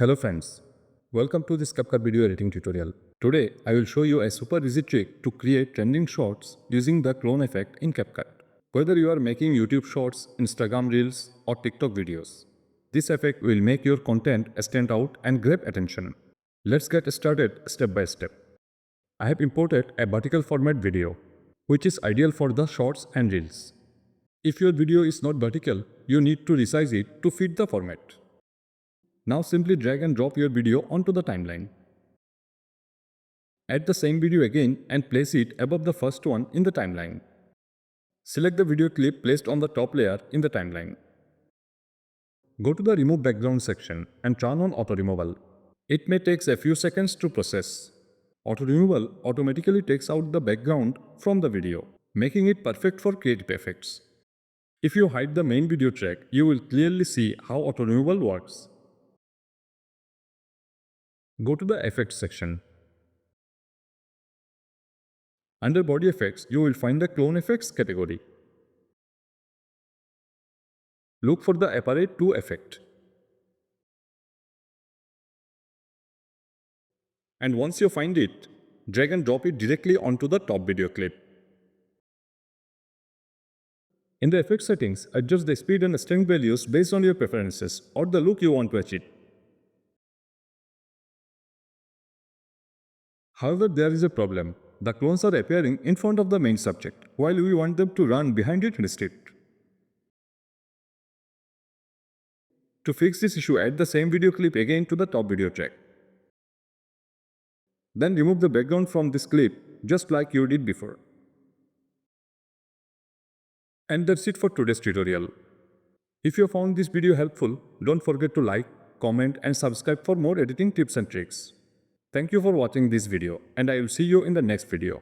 Hello friends, welcome to this CapCut video editing tutorial. Today I will show you a super easy trick to create trending shorts using the clone effect in CapCut. Whether you are making YouTube shorts, Instagram reels or TikTok videos, this effect will make your content stand out and grab attention. Let's get started step by step. I have imported a vertical format video, which is ideal for the shorts and reels. If your video is not vertical, you need to resize it to fit the format. Now simply drag and drop your video onto the timeline. Add the same video again and place it above the first one in the timeline. Select the video clip placed on the top layer in the timeline. Go to the Remove Background section and turn on Auto Removal. It may take a few seconds to process. Auto Removal automatically takes out the background from the video, making it perfect for creative effects. If you hide the main video track, you will clearly see how Auto Removal works. Go to the Effects section. Under Body Effects, you will find the Clone Effects category. Look for the Apparate 2 effect. And once you find it, drag and drop it directly onto the top video clip. In the effect settings, adjust the speed and strength values based on your preferences or the look you want to achieve. However, there is a problem. The clones are appearing in front of the main subject, while we want them to run behind it instead. To fix this issue, add the same video clip again to the top video track. Then remove the background from this clip, just like you did before. And that's it for today's tutorial. If you found this video helpful, don't forget to like, comment and subscribe for more editing tips and tricks. Thank you for watching this video and I will see you in the next video.